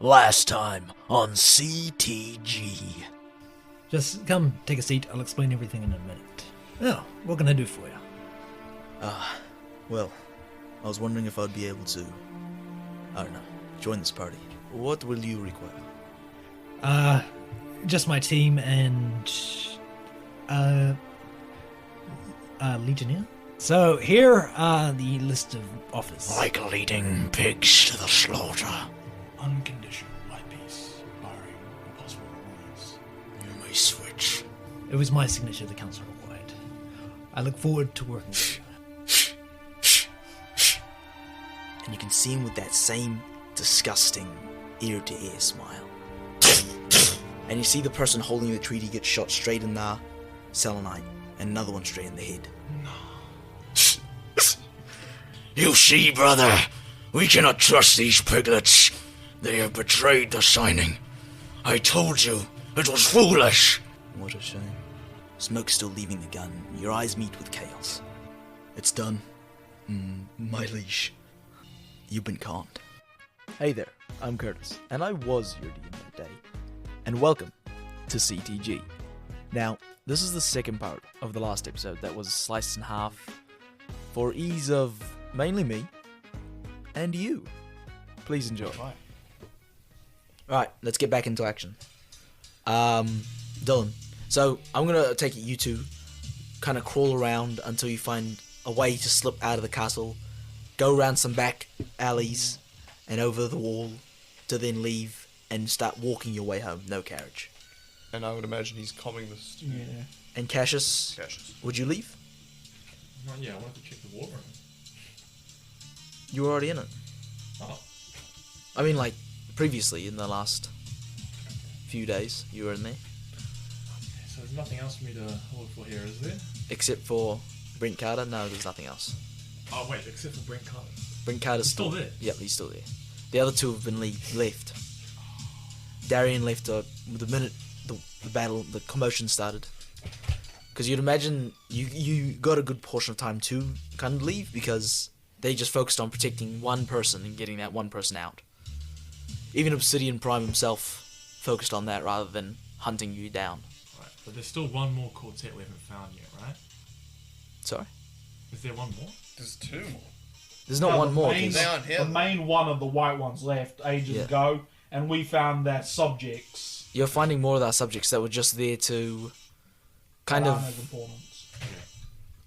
Last time on CTG. Just come, take a seat. I'll explain everything in a minute. Oh, what can I do for you? Well, I was wondering if I'd be able to, I don't know, join this party. What will you require? Just my team and, Legionnaire. So here are the list of offers. Like leading pigs to the slaughter. Unconditional life peace, barring impossible alliance. You may switch. It was my signature the council required. I look forward to working with you. And you can see him with that same disgusting ear-to-ear smile. And you see the person holding the treaty get shot straight in the selenite, and another one straight in the head. You see, brother, we cannot trust these piglets. They have betrayed the signing. I told you, it was foolish. What a shame. Smoke's still leaving the gun. Your eyes meet with Chaos. It's done. My liege. You've been conned. Hey there, I'm Curtis, and I was your DM that day. And welcome to CTG. Now, this is the second part of the last episode that was sliced in half for ease of mainly me and you. Please enjoy. Alright, let's get back into action. Dylan. So, I'm gonna take it you two kind of crawl around until you find a way to slip out of the castle, go around some back alleys and over the wall to then leave and start walking your way home. No carriage. And I would imagine he's combing the stew. Yeah. And Cassius, would you leave? Well, yeah, I wanted to check the war room. You were already in it. Oh. I mean, like, previously, in the last few days, you were in there. So there's nothing else for me to hold for here, is there? Except for Brent Carter, no, there's nothing else. Oh, wait, except for Brent Carter. Brent Carter's He's still there? Yep, he's still there. The other two have been left. Darian left the minute the commotion started. Because you'd imagine you got a good portion of time to kind of leave because they just focused on protecting one person and getting that one person out. Even Obsidian Prime himself focused on that rather than hunting you down. Right, but there's still one more quartet we haven't found yet, right? Sorry? Is there one more? There's two more. There's not one more. They aren't here. The main one of the white ones left ages ago, and we found their subjects. You're finding more of our subjects that were just there to kind that of... aren't as important.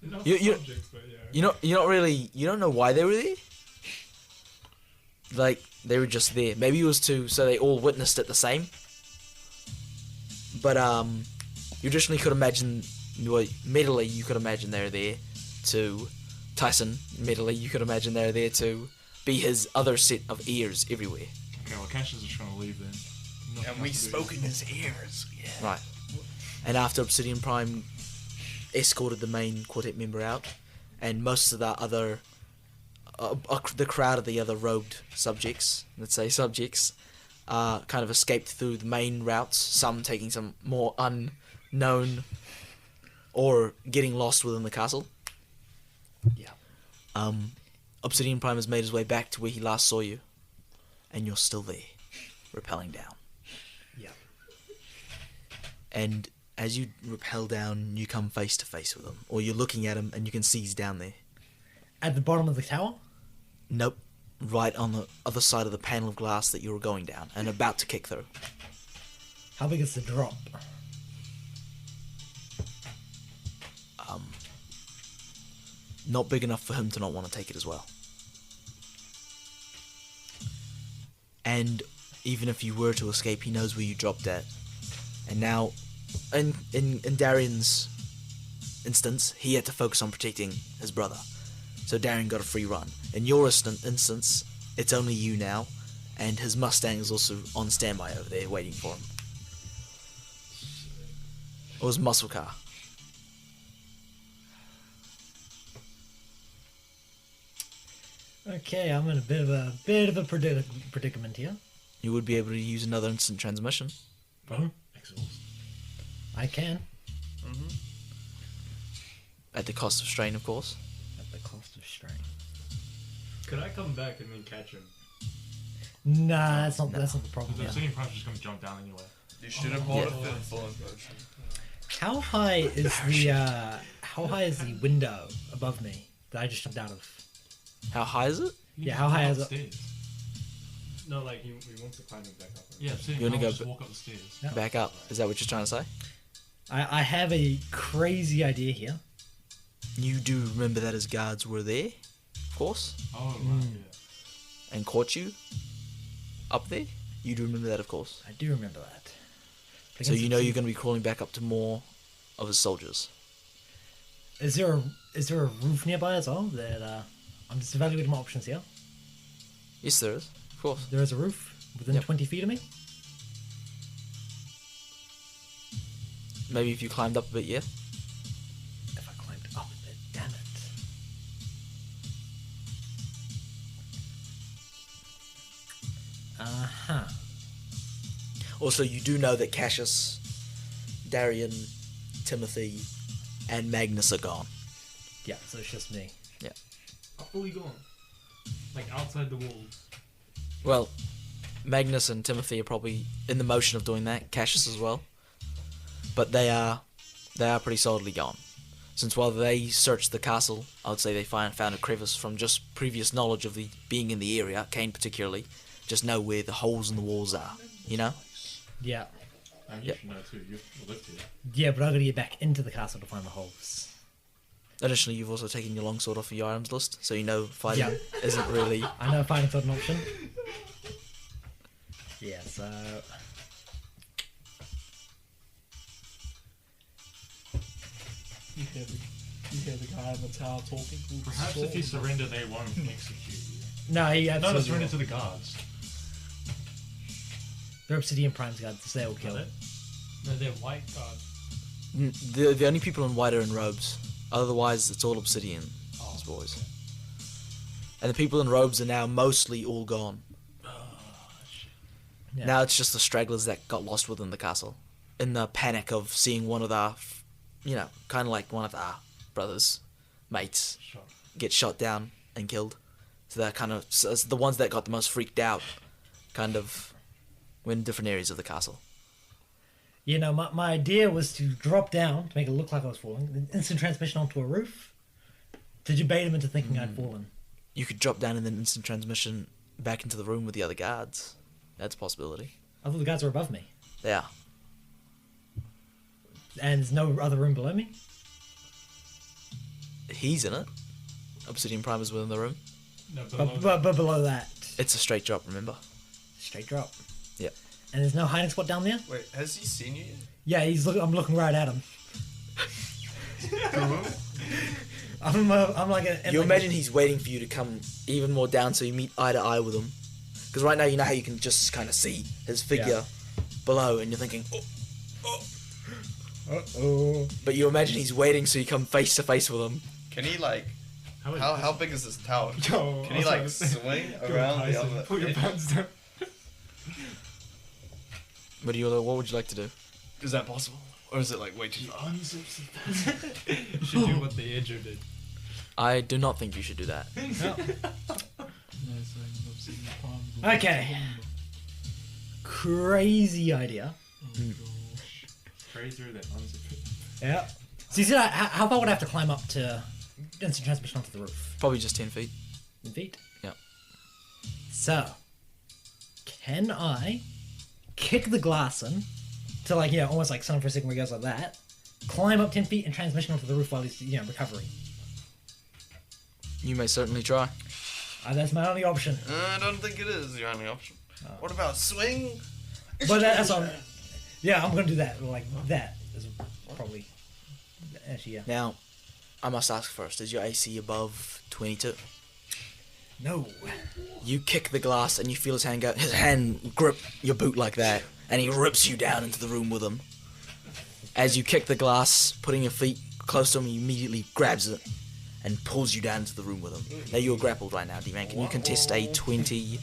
Enough You subjects, but yeah. You don't know why they were there. Like, they were just there. Maybe it was so they all witnessed it the same. But, you traditionally could imagine, mentally, you could imagine they're there to... Tyson, mentally, you could imagine they're there to be his other set of ears everywhere. Okay, well, Cassius is trying to leave then. Nothing And we else to do. spoke in his ears. Yeah. Right. And after Obsidian Prime escorted the main quartet member out, and most of the other... the crowd of the other robed subjects, kind of escaped through the main routes, some taking some more unknown or getting lost within the castle. Yeah. Obsidian Prime has made his way back to where he last saw you, and you're still there, rappelling down. Yeah. And as you rappel down, you come face to face with him, or you're looking at him and you can see he's down there. At the bottom of the tower? Nope. Right on the other side of the panel of glass that you were going down and about to kick through. How big is the drop? Not big enough for him to not want to take it as well. And even if you were to escape, he knows where you dropped at. And now, in Darian's instance, he had to focus on protecting his brother. So Darian got a free run. In your instance, it's only you now, and his Mustang is also on standby over there waiting for him. Or his muscle car. Okay, I'm in a bit of a predicament here. You would be able to use another instant transmission. Oh, exhaust. I can. At the cost of strain, of course. At the cost of strain. Could I come back and then catch him? Nah, that's not the problem. The Yeah. obsidian prime's just gonna jump down anyway. You should have bought a fifth bullet potion. How high is the window above me that I just jumped out of? How high is it? You Yeah, can how just high walk is up it? the stairs. No, like he wants to climb it back up. Yeah, obsidian You wanna prime, go just walk up the stairs. Yeah. Back up. Is that what you're trying to say? I have a crazy idea here. You do remember that his guards were there, of course, Oh, right, yeah. and caught you up there? You do remember that, of course. I do remember that. But So against you know the- you're going to be crawling back up to more of his soldiers. Is there a roof nearby as well? That I'm just evaluating my options here. Yes, there is. Of course. There is a roof within Yep. 20 feet of me. Maybe if you climbed up a bit, yeah? If I climbed up a bit, damn it. Uh-huh. Also, you do know that Cassius, Darian, Timothy, and Magnus are gone. Yeah, so it's just me. Fully gone. Like outside the walls. Well, Magnus and Timothy are probably in the motion of doing that. Cassius as well. But they are pretty solidly gone. Since while they searched the castle, I would say they found a crevice from just previous knowledge of the being in the area, Kayn particularly, just know where the holes in the walls are, you know? Yeah. And you Yep. should know too. You lived here. Yeah, but I gotta get back into the castle to find the holes. Additionally, you've also taken your longsword off your items list, so you know fighting Yeah. isn't really... I know fighting's not an option. Yeah, so... You hear the guy in the tower talking. with the Perhaps sword. if you surrender, they won't execute you. No, he No, absolutely surrender will. to the guards. They're Obsidian Prime's guards, so they will kill. Are they? No, they're white guards. The only people in white are in robes. Otherwise, it's all obsidian, Oh, boys. And the people in robes are now mostly all gone. Yeah. Now it's just the stragglers that got lost within the castle. In the panic of seeing one of our, you know, kind of like one of our brothers, mates, Shot. get shot down and killed. So they're kind of so it's the ones that got the most freaked out, kind of, were in different areas of the castle. You know, my idea was to drop down to make it look like I was falling, then instant transmission onto a roof to debate him into thinking I'd fallen. You could drop down and then instant transmission back into the room with the other guards. That's a possibility. I thought the guards were above me, They are. and there's no other room below me. He's in it. Obsidian Prime is within the room. No, below But below that, It's a straight drop, remember? straight drop. Yep. And there's no hiding spot down there. Wait, has he seen you yet? Yeah, I'm looking right at him. I'm like a. You like imagine he's waiting for you to come even more down so you meet eye to eye with him. Because right now, you know how you can just kind of see his figure below and you're thinking, oh. Uh-oh. But you imagine he's waiting so you come face to face with him. Can he like? How How big is this tower? Yo, Can he like swing around the other? Put your pants down. What would you like to do? Is that possible? Or is it like way too far? You should do what the Edger did. I do not think you should do that. Okay. Crazy idea. Crazier than unzip. Yeah. So you see, how far would I have to climb up to instant transmission onto the roof? Probably just 10 feet. 10 feet. Yep. So, can I kick the glass in to almost like Sun for a second where it goes like that, climb up 10 feet and transmission onto the roof while he's recovering? You may certainly try. That's my only option. I don't think it is your only option. What about swing? But that's on. Yeah, I'm gonna do that. Like that is probably. Actually, yeah. Now, I must ask first, is your AC above 22? No. You kick the glass and you feel his hand grip your boot like that, and he rips you down into the room with him. As you kick the glass, putting your feet close to him, he immediately grabs it and pulls you down into the room with him. Now you're grappled right now, D-Man. Can you contest a 22?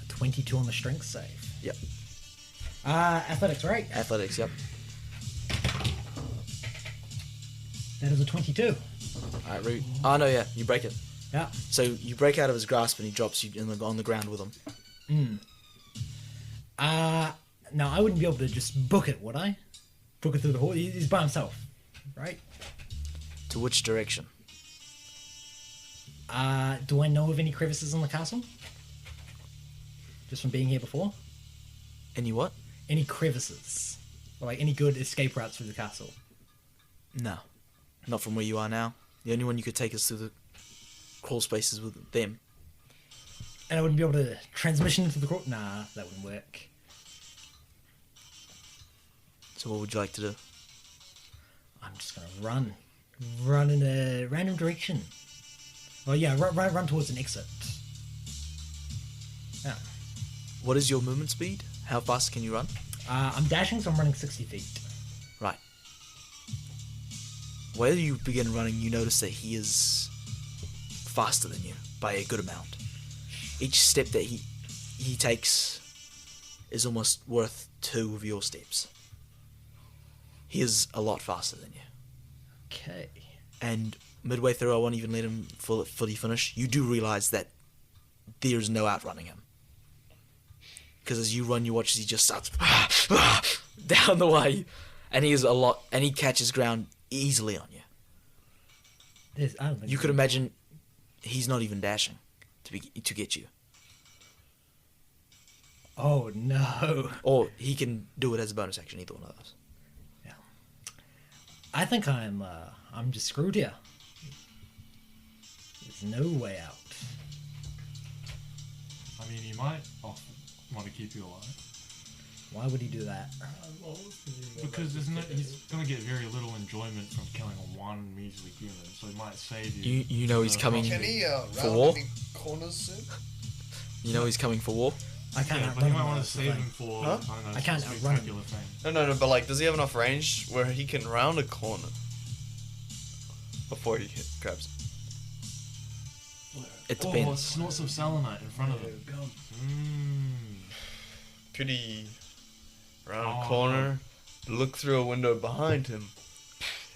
22 on the strength save. Yep. Athletics, right? Athletics, yep. That is a 22. Alright, Root. Oh no, yeah, you break it. Yeah. So you break out of his grasp and he drops you on the ground with him. No, I wouldn't be able to just book it, would I? Book it through the hall. He's by himself, right? To which direction? Do I know of any crevices in the castle? Just from being here before? Any what? Any crevices? Or like any good escape routes through the castle? No. Not from where you are now. The only one you could take is through the crawl spaces with them. And I wouldn't be able to transmission into the crawl? Nah, that wouldn't work. So what would you like to do? I'm just gonna run. Run in a random direction. Oh yeah, run towards an exit. Yeah. What is your movement speed? How fast can you run? I'm dashing, so I'm running 60 feet. Right. Where you begin running, you notice that he is faster than you by a good amount. Each step that he takes is almost worth 2 of your steps. He is a lot faster than you. Okay. And midway through, I won't even let him fully finish. You do realize that there's no outrunning him. Because as you run, you watch as he just starts down the way, and he catches ground easily on you. I don't think You could imagine he's not even dashing to get you, Oh no. or he can do it as a bonus action. Either one of those. Yeah. I think I'm just screwed here. There's no way out. I mean, he might want to keep you alive. Why would he do that? Because he's going to get very little enjoyment from killing one measly human, so he might save you. You know he's coming Can he for round war. any corners soon? You know he's coming for war. I can't Yeah, but outrun you might him. want to That's the save thing. him for Huh? I don't know, I can't some outrun him. spectacular thing. No, but like, does he have enough range where he can round a corner before he grabs it? It Oh, depends. snorts of selenite in front of him. Could he round Oh, a corner, look through a window behind him,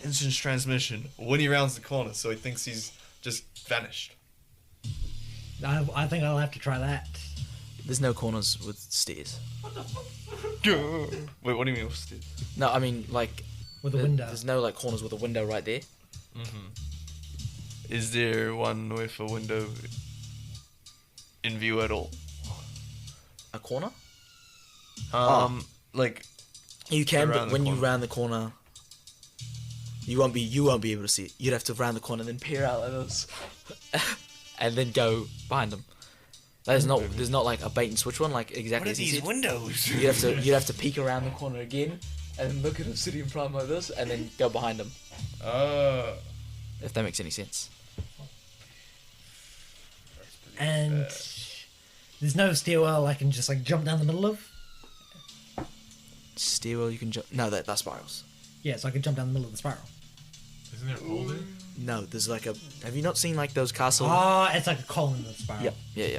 instant transmission when he rounds the corner, so he thinks he's just vanished? I think I'll have to try that. There's no corners with stairs. Wait, what do you mean? What's this? No, I mean like With a window. There's no like corners with a window right there. Is there one with a window in view at all? A corner? Like You can, Around but the when you corner. round the corner, you won't be able to see it. You'd have to round the corner and then peer out like this, and then go behind them. There's not like a bait and switch one like exactly as he said. windows? You'd have to peek around the corner again, and then look at him sitting in front like this, and then go behind him. If that makes any sense. And there's no stairwell I can just like jump down the middle of. Stairwell you can jump. No, that's spirals. Yeah, so I could jump down the middle of the spiral. Isn't there a pole there? No, there's like a. Have you not seen like those castle? Ah, it's like a column in the spiral. Yeah.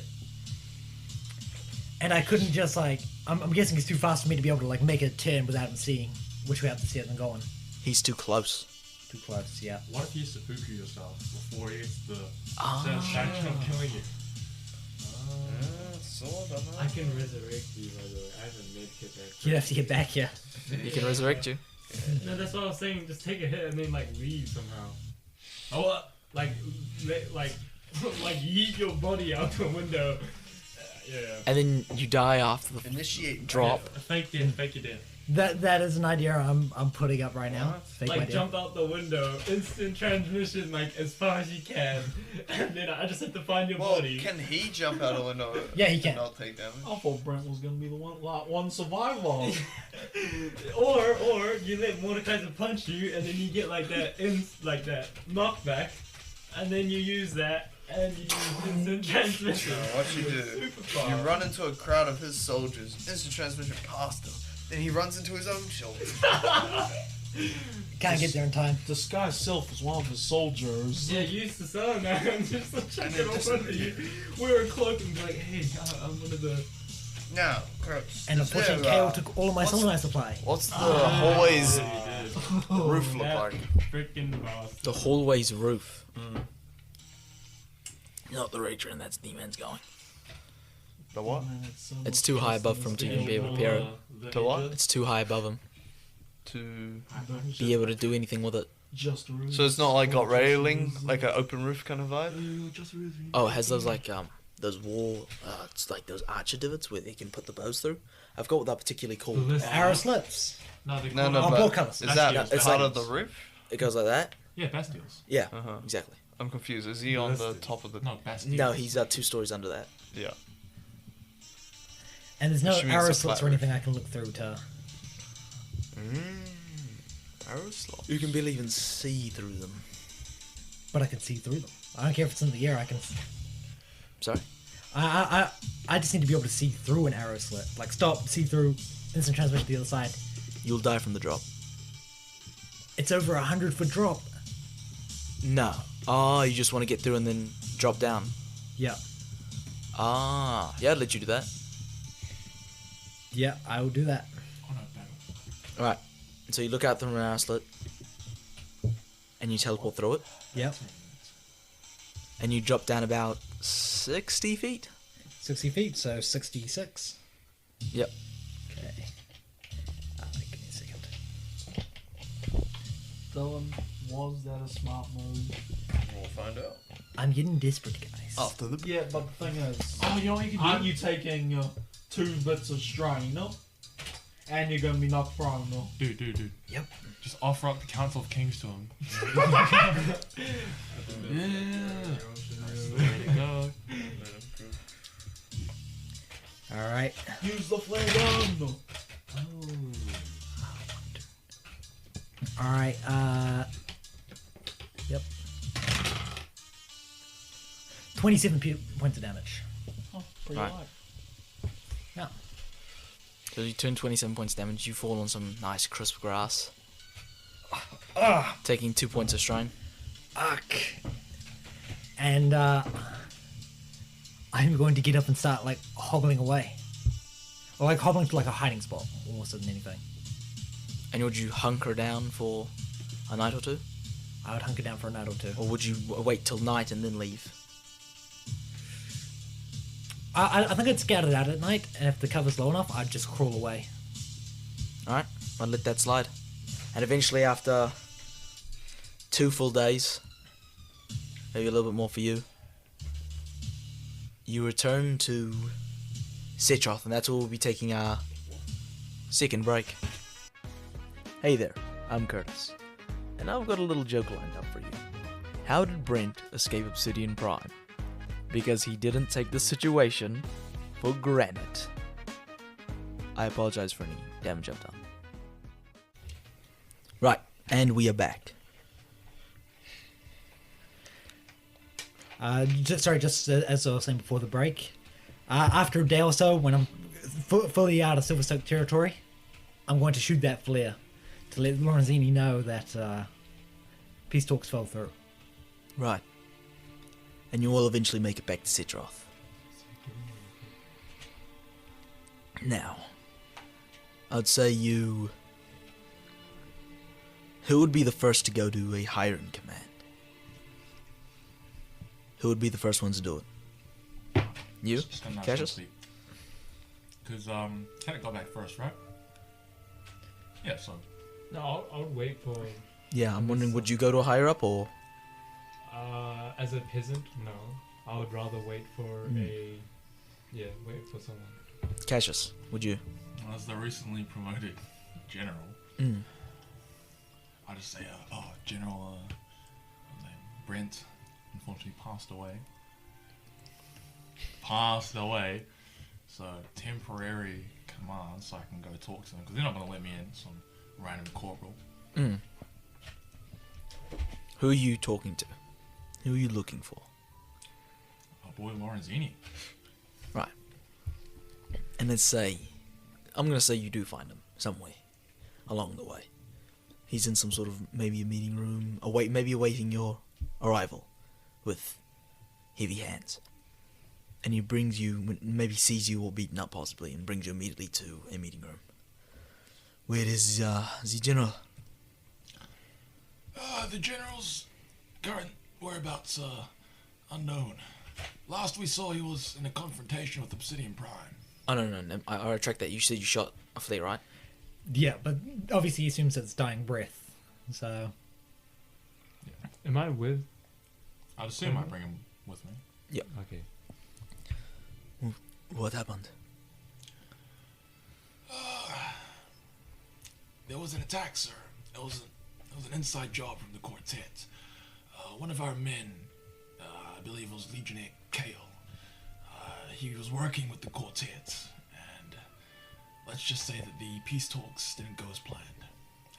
And I couldn't just like. I'm guessing it's too fast for me to be able to like make a turn without him seeing which way I have to see it and going. He's too close. Too close, yeah. What if you seppuku yourself before he gets the Ah. satisfaction of killing you? I can resurrect you, by the way. I have a med kit there. You'd have to get back here. He can resurrect you. No, that's what I was saying. Just take a hit and then like leave somehow. Oh, like yeet your body out the window. Yeah. And then you die after the Initiate drop. Fake death. Fake your death. That is an idea I'm putting up right now. Fake my Like death. jump out the window, instant transmission, like as far as you can, and then I just have to find your Well, body. can he jump out a window? Yeah, he and can. not take damage. I thought Brent was gonna be the one survivor. Or you let Mordekaiser punch you, and then you get like that that knockback, and then you use that, and you use instant transmission. No, what you do, Super you fast. run into a crowd of his soldiers, instant transmission past him, then he runs into his own shoulder. Can't get there in time. Disguised self as one of his soldiers. Yeah, use the sun, man. Just like chuck And it then all under you. Wear a cloak and be like, hey, I'm one of the. Now, Curtis. And is unfortunately, there, Kale took all of my what's- selenite supply. What's the hallway's Really roof look That like? freaking bastard. The hallway's roof. Not the region that's D-Man's going. The what? It's too high above for him to even be able to repair it. To what? It's too high above him. To... Be able to do anything with it. Just roof. So it's not like got railing, like an open roof kind of vibe? Oh, it has those like those wall, it's like those archer divots where they can put the bows through. I forgot what that particularly called. Arrow slits. No, they No, call no, Oh, but portcullis. is that Bastions. It's part like- of the roof? It goes like that. Yeah, bastions. Yeah, Uh-huh. exactly. I'm confused. Is he on the top of the... No, bastions. No, he's 2 stories under that. Yeah. And there's no Assuming it's arrow a slits flat or anything I can look through to. Arrow slot. You can barely even see through them. But I can see through them. I don't care if it's in the air. I can. Sorry. I just need to be able to see through an arrow slit. Like stop, see through, instant transmission to the other side. You'll die from the drop. It's over 100-foot drop. No. Oh, you just want to get through and then drop down. Yeah. Ah, yeah, I'd let you do that. Yeah, I will do that. Oh, no, battle. Alright, so you look out through an arrow slit, and you teleport through it, Yep. and you drop down about 60 feet? 60 feet, so 66. Yep. Okay. Give me a second. Dylan, was that a smart move? We'll find out. I'm getting desperate, guys. After the... Yeah, but the thing is, Oh, you know what you can do? aren't you taking 2 bits of strain, no? And you're going to be knocked prone, no? Dude. Yep. Just offer up the Council of Kings to him. Yeah. Way to go. Alright. Use the flare gun, no? Alright, Yep. 27 points of damage. Oh, pretty Right. light. Yeah. So you turn 27 points damage, you fall on some nice crisp grass. Taking 2 points of strain. Fuck. And, I'm going to get up and start, like, hobbling away. Or, like, hobbling to, like, a hiding spot, more so than anything. And would you hunker down for a night or two? I would hunker down for a night or two. Or would you wait till night and then leave? I think I'd scout it out at night, and if the cover's low enough, I'd just crawl away. Alright, I'd let that slide. And eventually after 2 full days, maybe a little bit more for you, you return to Setroth, and that's where we'll be taking our second break. Hey there, I'm Curtis, and I've got a little joke lined up for you. How did Brent escape Obsidian Prime? Because he didn't take the situation for granted. I apologize for any damage I've done. Right, and we are back. Just as I was saying before the break, after a day or so, when I'm fully out of Silverstoak territory, I'm going to shoot that flare to let Lorenzini know that peace talks fell through. Right. And you will eventually make it back to Setroth. Now, I'd say you... Who would be the first to go to a higher in command? Who would be the first ones to do it? You? Cassius? Because, Kenneth got back first, right? Yeah, so. No, I would wait for. Yeah, I'm wondering, would you go to a higher up or... As a peasant, no. I would rather wait for wait for someone. Cassius, would you? As the recently promoted general, Mm. I just say, General Brent unfortunately passed away. So temporary command, so I can go talk to them because they're not going to let me in. Some random corporal. Mm. Who are you talking to? Who are you looking for? Our boy Lorenzini. Right. And let's say, I'm going to say you do find him somewhere along the way. He's in some sort of, maybe a meeting room, maybe awaiting your arrival with heavy hands. And he brings you, maybe sees you all beaten up possibly, and brings you immediately to a meeting room. Where is the general? The general's current whereabouts unknown. Last we saw, he was in a confrontation with Obsidian Prime. Oh, no. I retract that. You said you shot a flea, right? Yeah, but obviously he assumes it's dying breath. So Am I with? I'd assume I bring him with me. Okay. What happened? There was an attack, sir. It was an inside job from the quartet. One of our men, I believe it was Legionnaire Kale, he was working with the quartet, and let's just say that the peace talks didn't go as planned,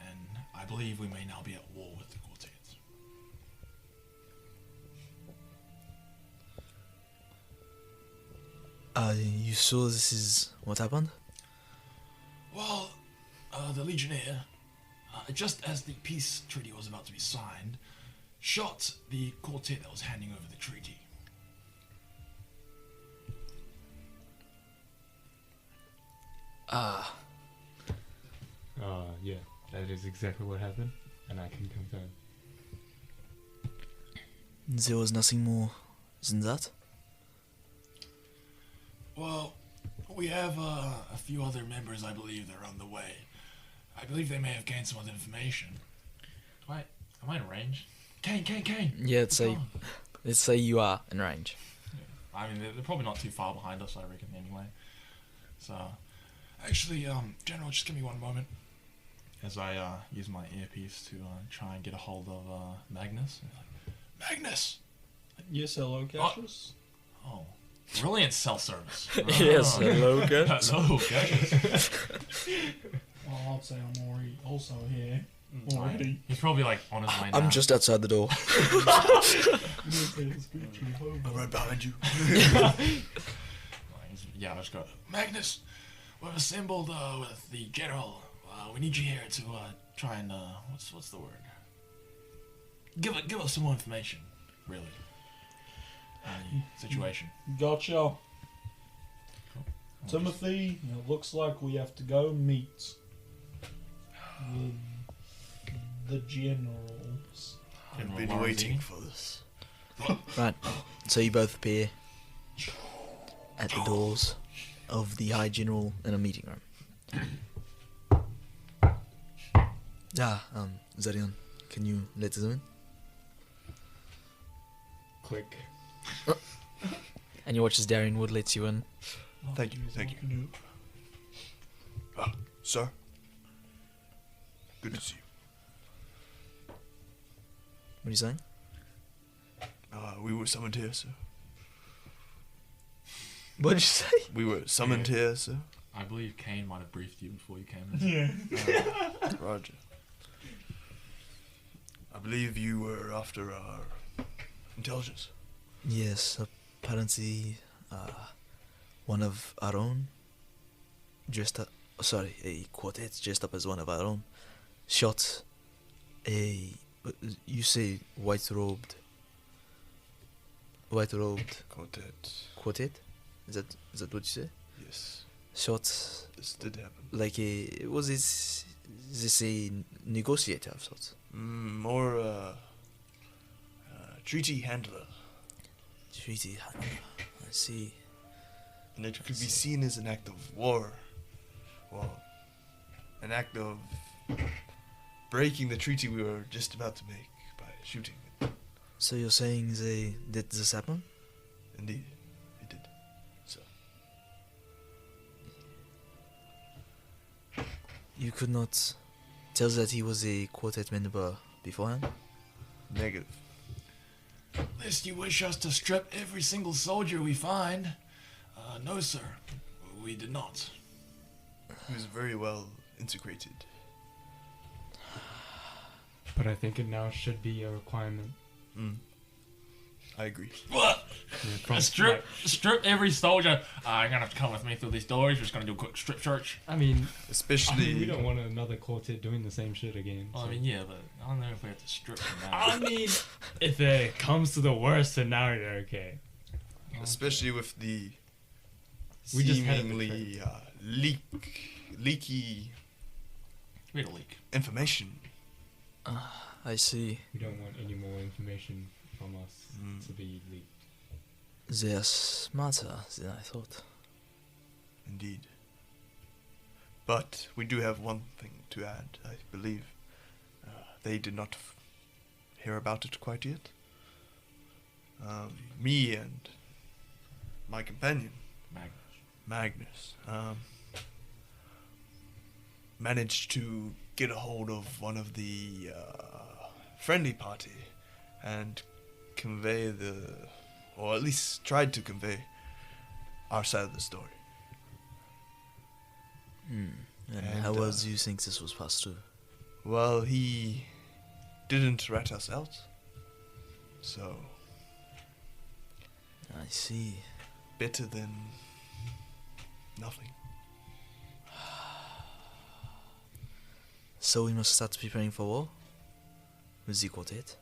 and I believe we may now be at war with the quartet. You saw this is what happened? Well, the Legionnaire, just as the peace treaty was about to be signed, shot the quartet that was handing over the treaty. Yeah, that is exactly what happened, and I can confirm. There was nothing more than that? Well, we have a few other members, I believe, that are on the way. I believe they may have gained some other information. Am I in range? Kayn! Yeah, What's let's say you are in range. Yeah. I mean, they're probably not too far behind us, I reckon, anyway. So, actually, General, just give me one moment. As I use my earpiece to try and get a hold of Magnus. Magnus! Yes, hello, Cassius. Oh, brilliant cell service. Yes, hello, good. Hello, Cassius. Well, I'd say I'm already also here. Already. He's probably like on his way now. I'm just outside the door. I'm right behind you. Yeah, let's go. Magnus, we've assembled with the general. We need you here to try and what's the word? Give us some more information, really. On the situation. Gotcha. Cool. Timothy, it looks like we have to go meet the generals. I've been waiting for this. Right, so you both appear at the doors of the High General in a meeting room. Darian, can you let us in? Click. And you watch as Darian Wood lets you in. Thank you. Sir. Good to see you. What are you saying? We were summoned here, sir. What did you say? We were summoned here, sir. I believe Kayn might have briefed you before you came in. Yeah. Roger. I believe you were after our intelligence. Yes, apparently, one of our own, a quartet dressed up as one of our own, shot a, you say white-robed quartet? Is that what you say? Yes, Shot this did happen. like was this a negotiator of sorts? More treaty handler. Treaty, I see. And it could be seen as an act of war. Well, an act of breaking the treaty we were just about to make by shooting it. So you're saying did this happen? Indeed, it did. So, You could not tell that he was a quartet member beforehand? negative. Lest you wish us to strip every single soldier we find. No, sir. We did not. He was very well integrated. But I think it now should be a requirement. I agree. What? Yeah, from, Strip every soldier. You're gonna have to come with me through these doors. We're just gonna do a quick strip search. I mean, Especially. we don't want another quartet doing the same shit again. Well, so. I mean, yeah, but I don't know if we have to strip them now. I mean, if it comes to the worst scenario, okay. Especially with the We just had a seemingly leaky We had a leak. information. I see. We don't want any more information from us to be leaked. They are smarter than I thought. Indeed. But we do have one thing to add, I believe. They did not hear about it quite yet. Me and my companion, Magnus, managed to get a hold of one of the friendly party and convey or at least tried to convey our side of the story. And how well do you think this was passed through? Well, he didn't rat us out, so I see. better than nothing. So we must start preparing for war? With the quartet?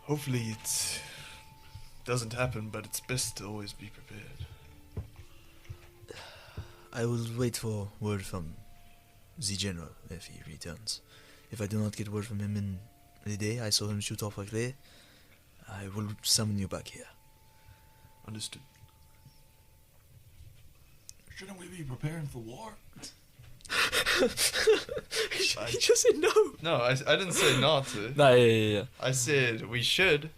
Hopefully it doesn't happen, but it's best to always be prepared. I will wait for word from the general if he returns. If I do not get word from him in the day I saw him shoot off a clay, I will summon you back here. Understood. Shouldn't we be preparing for war? He just said no. No, I didn't say not to. No, yeah. I said we should,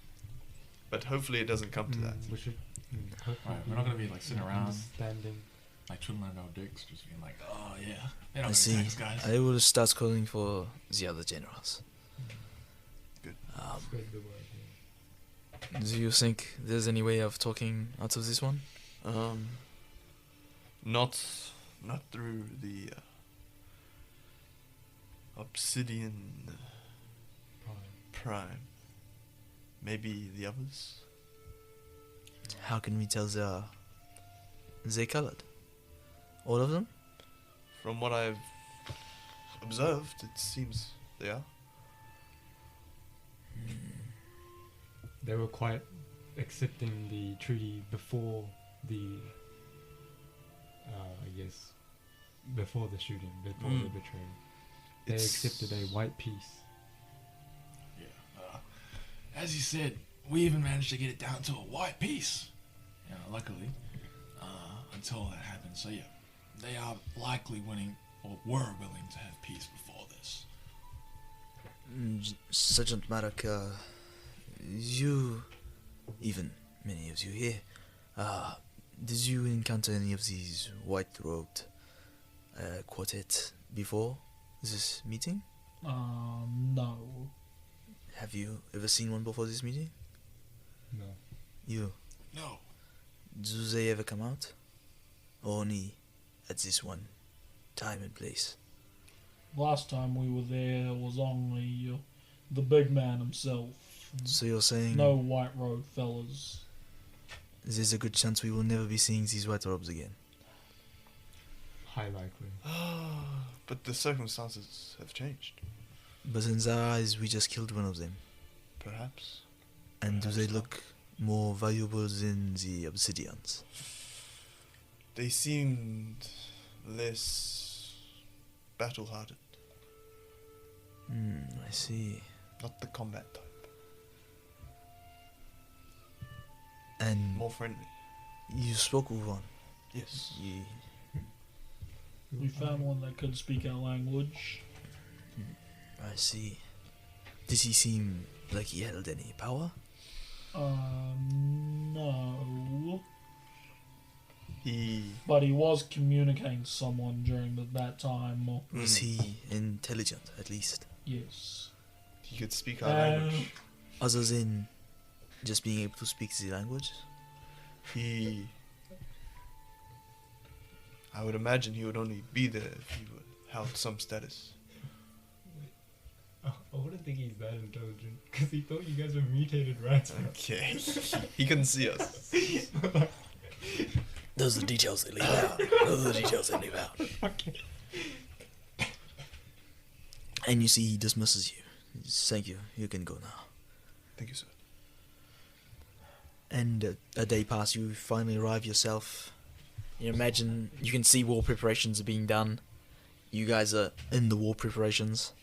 but hopefully it doesn't come to that. We should. Right, we're not gonna be like sitting around, Standing. like twiddling our dicks, just being like, oh yeah, they I don't see. thanks, guys. I will start calling for the other generals. Good. Spread the word. Yeah. Do you think there's any way of talking out of this one? Not through the obsidian prime. Maybe the others. How can we tell they colored? All of them? From what I've observed, it seems they are. They were quite accepting the treaty before the, I guess, before the shooting, before the betrayal. They accepted a white peace. Yeah. As you said, we even managed to get it down to a white piece. You know, luckily, until that happened. So yeah, they are likely willing to have peace before this. Sergeant Marik, you, even many of you here, did you encounter any of these white-robed quartet before this meeting? No. Have you ever seen one before this meeting? No. You? No. Do they ever come out? Only at this one time and place? Last time we were there was only the big man himself. So you're saying No white robe fellas. there's a good chance we will never be seeing these white robes again? High likely. But the circumstances have changed. But in their eyes, we just killed one of them. Perhaps. And do Perhaps they not. look more valuable than the obsidians? They seemed less battle-hardened. I see. Not the combat type. And More friendly. you spoke with one. Yes. We found one that could speak our language. I see. Did he seem like he held any power? No. He But he was communicating to someone during that time. Was he intelligent, at least? Yes. could speak our language. Other than just being able to speak the language? I would imagine he would only be there if he held some status. I wouldn't think he's that intelligent because he thought you guys were mutated rats. Okay. He couldn't see us. Those are the details they leave out. Okay. And you see, he dismisses you. Thank you. You can go now. Thank you, sir. And a day passes. You finally arrive yourself. You imagine you can see war preparations are being done. You guys are in the war preparations.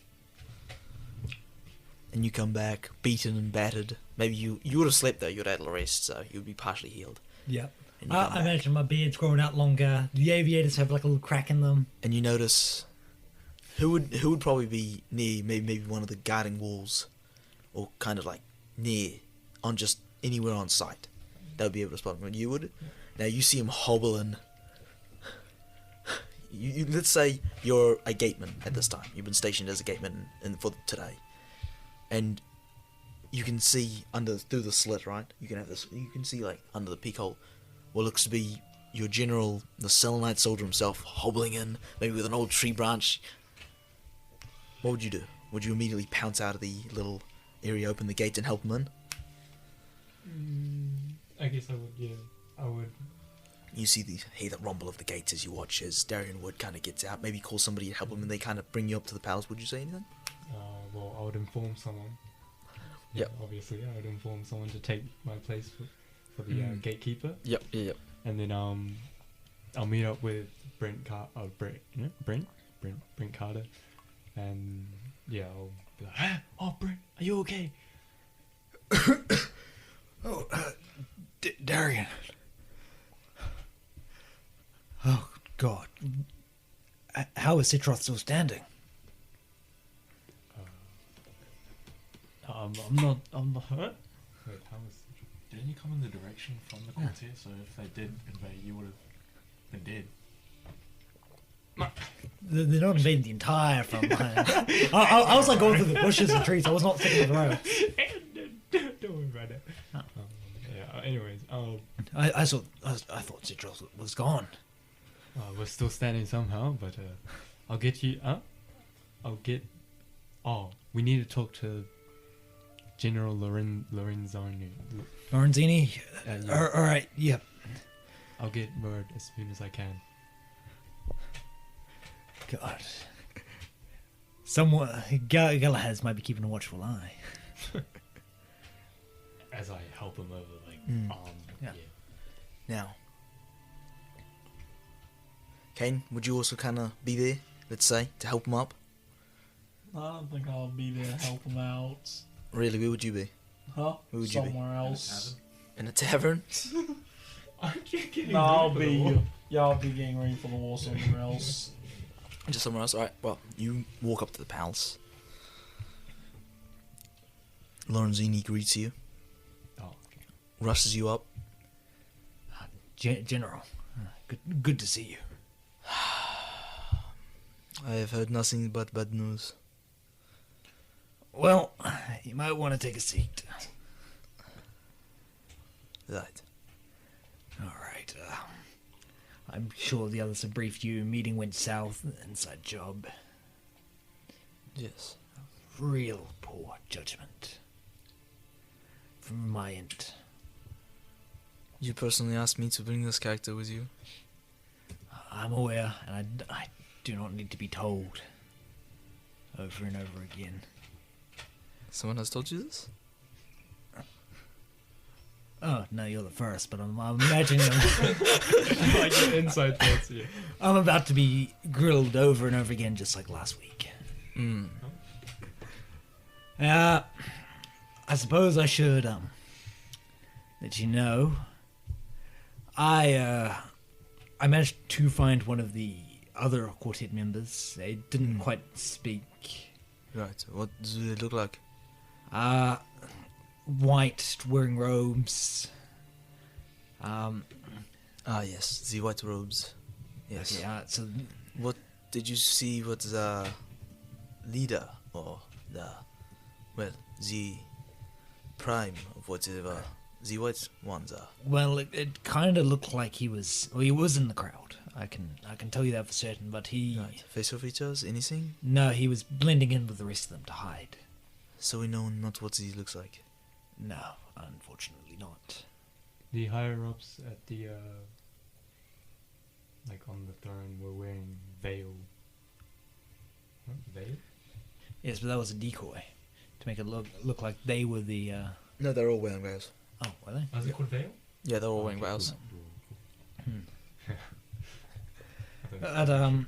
and you come back beaten and battered. Maybe you would have slept though. You'd had a rest, so you'd be partially healed. Yep. And you come I back, imagine my beard's growing out longer. The aviators have like a little crack in them. and you notice who would probably be near maybe one of the guarding walls, or kind of like near on just anywhere on site. That would be able to spot him. You would. Now you see him hobbling. You let's say you're a gateman at this time. You've been stationed as a gateman for today, and you can see through the slit, right? You can see like under the peak hole what looks to be your general, the Selenite soldier himself, hobbling in, maybe with an old tree branch. What would you do? Would you immediately pounce out of the little area, open the gate, and help him in? I guess I would, yeah. I would. You hear the rumble of the gates as you watch as Darian Wood kind of gets out, maybe call somebody to help him, and they kind of bring you up to the palace. Would you say anything? Well, I would inform someone. Yep. Obviously, I would inform someone to take my place for the gatekeeper. Yep. And then I'll meet up with Brent Carter, and yeah, I'll be like, oh Brent, are you okay? Oh, Darian. Oh, God. How is Citroth still standing? I'm not hurt. Wait, how was? Didn't you come in the direction from the quartet? So if they did invade, you would have been dead. They're not invading the entire front line. I was like going through the bushes and trees. I was not sticking to the road. Don't worry about it. Yeah. Anyways, I thought Citroth was gone. we're still standing somehow, but I'll get you. Oh, we need to talk to General Lorenzoni. Lorenzini? Yeah. All right, yep. I'll get word as soon as I can. God. Someone, Galahad's might be keeping a watchful eye. As I help him over, like, Yeah. Now, Kayn, would you also kind of be there, let's say, to help him up? I don't think I'll be there to help him out. Really, where would you be? Huh? Where would you be? Somewhere else. In a tavern? Aren't you getting No, I'll ready for the war? be. Yeah, I'll be getting ready for the war somewhere else. Just somewhere else? Alright, well, you walk up to the palace. Lorenzini greets you, Oh, okay. rushes you up. General, good to see you. I have heard nothing but bad news. Well, you might want to take a seat. Right. All right. I'm sure the others have briefed you. Meeting went south. Inside job. Yes. Real poor judgment. From my end. You personally asked me to bring this character with you. I'm aware, and I do not need to be told. Over and over again. Someone has told you this? Oh, no, you're the first, but I'm imagining Like your inside thoughts, yeah. I'm about to be grilled over and over again, just like last week. Hmm. I suppose I should, let you know. I managed to find one of the other quartet members. They didn't quite speak. Right. What do they look like? White, wearing robes. Yes, the white robes. Yes. Yeah, so What did you see? What the leader or the prime of whatever the white ones are? well, it kind of looked like he was in the crowd. I can tell you that for certain, but he Right. Facial features, anything? no, he was blending in with the rest of them to hide. So we know not what he looks like. No, unfortunately not. The higher ups at the like on the throne were wearing veil. What, veil? Yes, but that was a decoy to make it look like they were the. No, they're all wearing veils. Oh, were they? Was it called veil? Yeah, they're all wearing veils. But,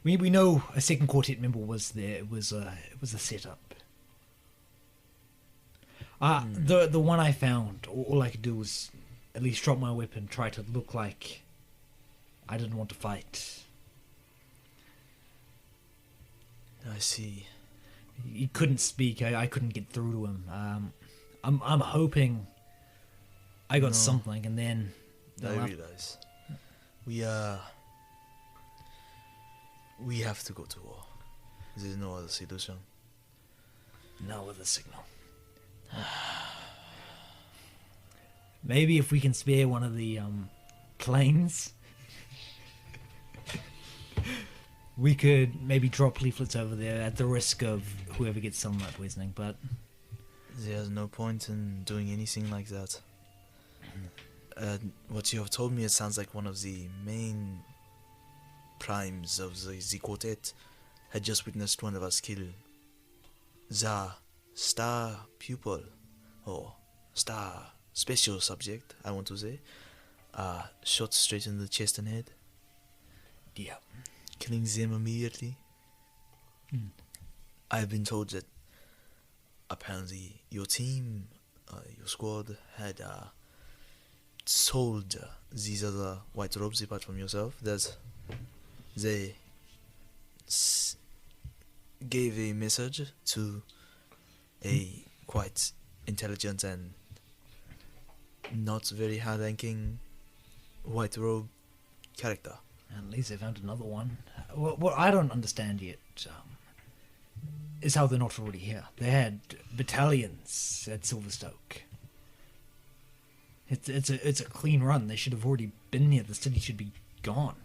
we know a second quartet member was there. It was a setup. The one I found, all I could do was at least drop my weapon, try to look like I didn't want to fight. I see. He couldn't speak. I couldn't get through to him. I'm hoping I got something, and then I realize we have to go to war. There's no other solution. No other signal. Maybe if we can spare one of the planes, we could maybe drop leaflets over there at the risk of whoever gets sunlight poisoning, but there's no point in doing anything like that. What you have told me, it sounds like one of the main primes of the quartet had just witnessed one of us kill the star pupil, or star special subject, I want to say, shot straight in the chest and head. Yeah. Killing them immediately. I've been told that apparently your team, your squad, had told these other white robes apart from yourself that they gave a message to a quite intelligent and not very high-ranking white robe character. At least they found another one. What I don't understand yet is how they're not already here. They had battalions at Silverstoak. It's a clean run. They should have already been here. The city should be gone.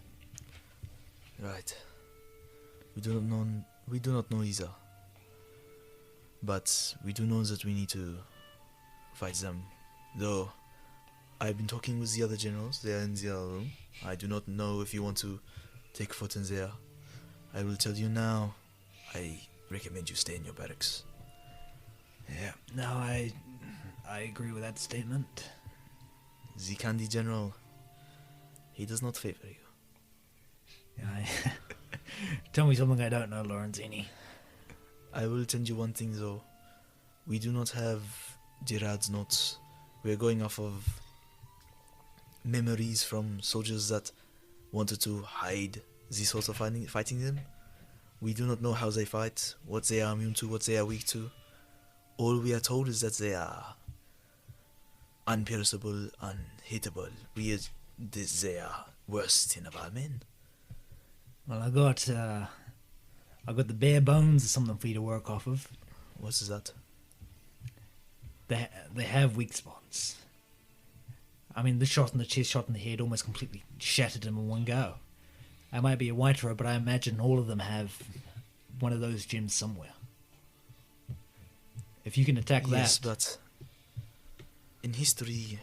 Right. We do not know either. But we do know that we need to fight them. Though I've been talking with the other generals. They are in the other room. I do not know if you want to take foot in there. I will tell you now. I recommend you stay in your barracks. Yeah. No, I agree with that statement. The Candy General, he does not favor you. Yeah, tell me something I don't know, Lorenzini. I will tell you one thing though. We do not have Gerard's notes. We are going off of memories from soldiers that wanted to hide these sorts of fighting them. We do not know how they fight, what they are immune to, what they are weak to. All we are told is that they are unpierceable, unhittable. They are worse than of our men. Well, I got the bare bones of something for you to work off of. What is that? They have weak spots. I mean, the shot in the chest, shot in the head, almost completely shattered him in one go. I might be a white robe, but I imagine all of them have one of those gems somewhere. If you can attack yes, that... but in history,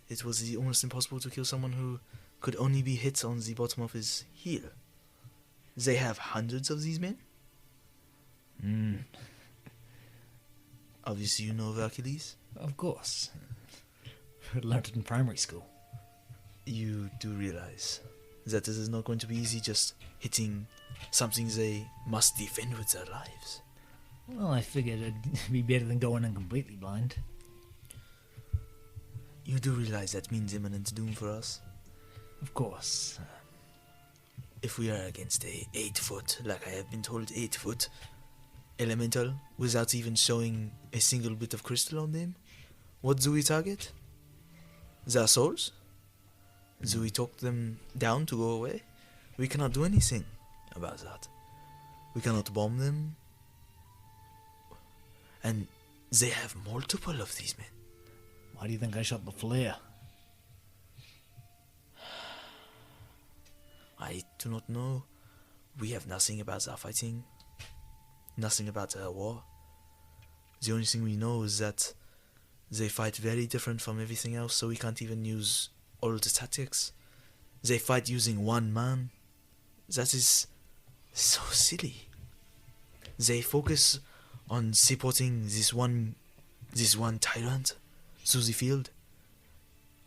it was almost impossible to kill someone who could only be hit on the bottom of his heel. They have hundreds of these men? Obviously you know of Achilles? Of course. Learned it in primary school. You do realize that this is not going to be easy just hitting something they must defend with their lives. Well, I figured it'd be better than going in completely blind. You do realize that means imminent doom for us? Of course. If we are against a 8-foot, like I have been told, 8-foot elemental, without even showing a single bit of crystal on them, what do we target? Their souls? Do we talk them down to go away? We cannot do anything about that. We cannot bomb them. And they have multiple of these men. Why do you think I shot the flare? I do not know. We have nothing about our fighting. Nothing about our war. The only thing we know is that they fight very different from everything else, so we can't even use all the tactics. They fight using one man. That is so silly. They focus on supporting this one tyrant through the field.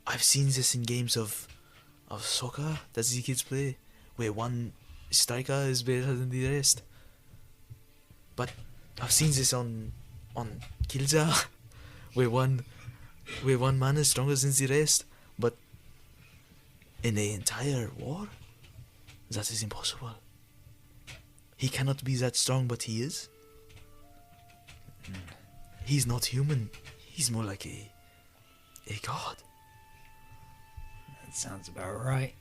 I've seen this in games of soccer that the kids play, where one striker is better than the rest. But I've seen this on Killjar, where one man is stronger than the rest, but in the entire war, that is impossible. He cannot be that strong, but he is. He's not human. He's more like a god. That sounds about right.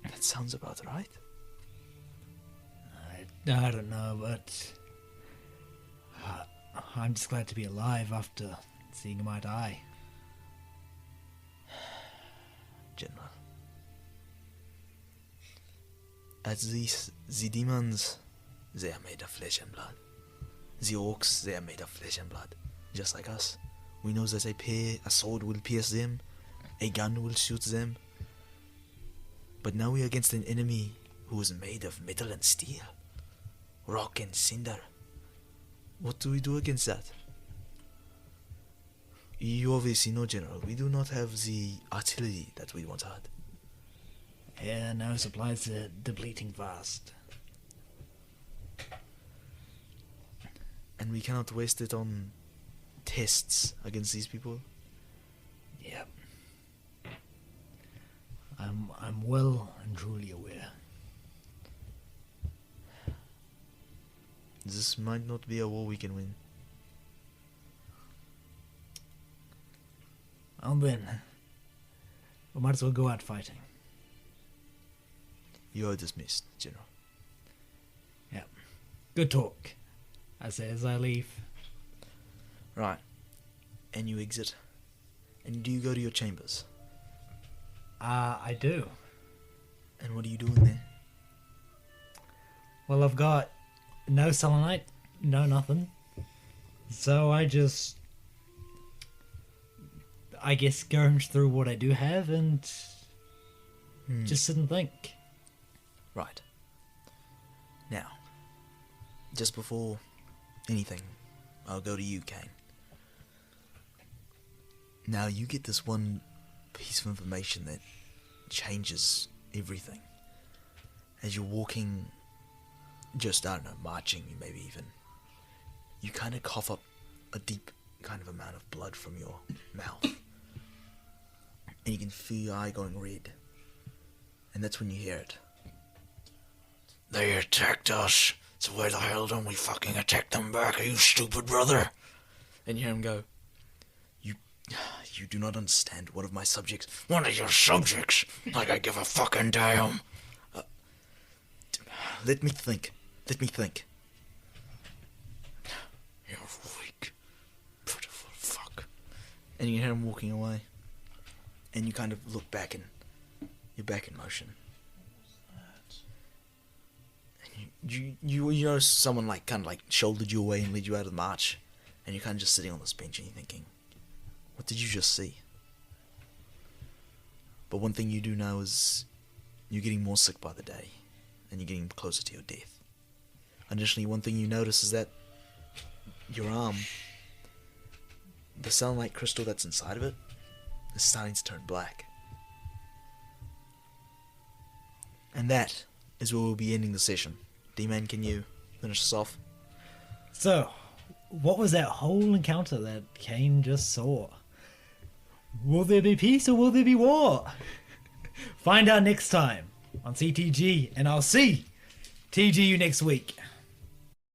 That sounds about right. I don't know, but I'm just glad to be alive after seeing him die. General. As the demons, they are made of flesh and blood. The orcs, they are made of flesh and blood, just like us. We know that a sword will pierce them, a gun will shoot them. But now we are against an enemy who is made of metal and steel, rock and cinder. What do we do against that? You obviously know, General, we do not have the artillery that we once had. Yeah, no, supplies are depleting fast. And we cannot waste it on tests against these people. Yep. I'm well and truly aware. This might not be a war we can win. Well then, we might as well go out fighting. You are dismissed, General. Yep. Good talk, I say as I leave. Right. And you exit. And do you go to your chambers? I do. And what are you doing there? Well, I've got no selenite, no nothing. So I guess skirmish through what I do have and just sit and think. Right. Now, just before anything, I'll go to you, Kayn. Now, you get this one piece of information that changes everything. As you're walking, just, I don't know, marching, maybe even, you kind of cough up a deep kind of amount of blood from your mouth. And you can feel your eye going red. And that's when you hear it. They attacked us. So why the hell don't we fucking attack them back, you stupid brother? And you hear him go, You do not understand. One of my subjects. One of your subjects? Like I give a fucking damn. Let me think. You're weak. Pitiful fuck. And you hear him walking away. And you kind of look back and you're back in motion. And you notice someone like kind of like shouldered you away and led you out of the march. And you're kind of just sitting on this bench and you're thinking, what did you just see? But one thing you do know is you're getting more sick by the day. And you're getting closer to your death. Additionally, one thing you notice is that your arm, the selenite crystal that's inside of it, is starting to turn black. And that is where we'll be ending the session. D-Man, can you finish us off? So, what was that whole encounter that Kayn just saw? Will there be peace or will there be war? Find out next time on CTG, and I'll see TG you next week.